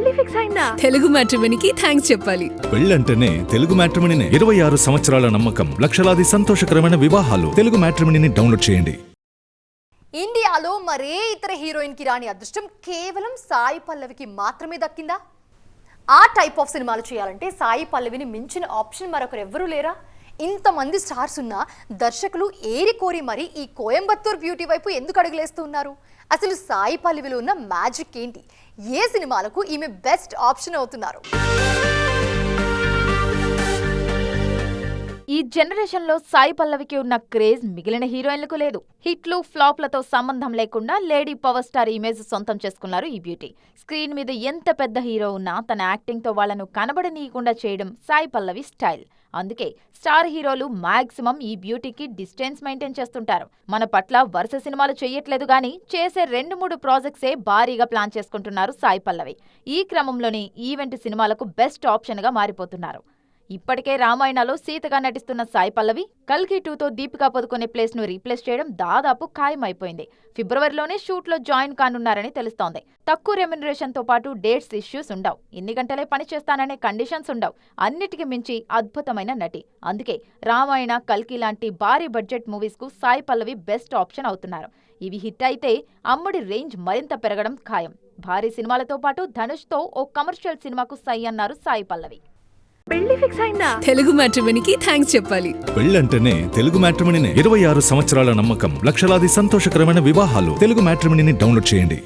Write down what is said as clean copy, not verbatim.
పెళ్లి ఫిక్స్ అయిందా? తెలుగు మ్యాట్రిమోనీకి థ్యాంక్స్ చెప్పాలి. పెళ్ళంటేనే తెలుగు మ్యాట్రిమోనీనే. 26 సంవత్సరాల నమ్మకం, లక్షలాది సంతోషకరమైన వివాహాలు. తెలుగు మ్యాట్రిమోనీని డౌన్లోడ్ చేయండి. ఇండియాలో మరే ఇతర హీరోయిన్ కి రాని అదృష్టం కేవలం సాయి పల్లవికి మాత్రమే దక్కిందా? ఆ టైప్ ఆఫ్ సినిమాలు చేయాలంటే సాయి పల్లవిని మించిన ఆప్షన్ మరొకరు ఎవ్వరూ లేరా? ఇంతమంది స్టార్స్ ఉన్న దర్శకులు ఏరి కోరి మరి ఈ కోయంబత్తూర్ బ్యూటీ వైపు ఎందుకు అడుగులేస్తూ ఉన్నారు? అసలు సాయి పల్లవిలో ఉన్న మ్యాజిక్ ఏంటి? ఏ సినిమాలకు ఈమె బెస్ట్ ఆప్షన్ అవుతున్నారు? ఈ జనరేషన్లో సాయి పల్లవికి ఉన్న క్రేజ్ మిగిలిన హీరోయిన్లకు లేదు. హిట్లు ఫ్లాప్లతో సంబంధం లేకుండా లేడీ పవర్ స్టార్ ఇమేజ్ సొంతం చేసుకున్నారు ఈ బ్యూటీ. స్క్రీన్ మీద ఎంత పెద్ద హీరో ఉన్నా తన యాక్టింగ్తో వాళ్లను కనబడనీయకుండా చేయడం సాయి పల్లవి స్టైల్. అందుకే స్టార్ హీరోలు మాక్సిమం ఈ బ్యూటీకి డిస్టెన్స్ మెయింటైన్ చేస్తుంటారు. మన పట్ల వరుస సినిమాలు చేయట్లేదు గానీ చేసే 2-3 ప్రాజెక్ట్సే భారీగా ప్లాన్ చేసుకుంటున్నారు సాయి పల్లవి. ఈ క్రమంలోనే ఈవెంట్ సినిమాలకు బెస్ట్ ఆప్షన్గా మారిపోతున్నారు. ఇప్పటికే రామాయణలో సీతగా నటిస్తున్న సాయి పల్లవి కల్కి 2తో దీపికా పదుకొనే ప్లేస్ ను రీప్లేస్ చేయడం దాదాపు ఖాయమైపోయింది. ఫిబ్రవరిలోనే షూట్ లో జాయిన్ కానున్నారని తెలుస్తోంది. తక్కువ రెమ్యునరేషన్ తో పాటు డేట్స్ ఇష్యూస్ ఉండవు, ఇన్ని గంటలే పని చేస్తాననే కండిషన్స్ ఉండవు. అన్నిటికీ మించి అద్భుతమైన నటి. అందుకే రామాయణ, కల్కి లాంటి భారీ బడ్జెట్ మూవీస్ కు సాయి పల్లవి బెస్ట్ ఆప్షన్ అవుతున్నారు. ఇవి హిట్ అయితే అమ్మడి రేంజ్ మరింత పెరగడం ఖాయం. భారీ సినిమాలతో పాటు ధనుష్ తో ఓ కమర్షియల్ సినిమాకు సై అన్నారు సాయి పల్లవి. పెళ్లి ఫిక్స్ అయిందా? తెలుగు మ్యాట్రిమోనీకి థ్యాంక్స్ చెప్పాలి. పెళ్ళంటేనే తెలుగు మ్యాట్రిమోనీనే. 26 సంవత్సరాల నమ్మకం, లక్షలాది సంతోషకరమైన వివాహాలు. తెలుగు మ్యాట్రిమోనీని డౌన్లోడ్ చేయండి.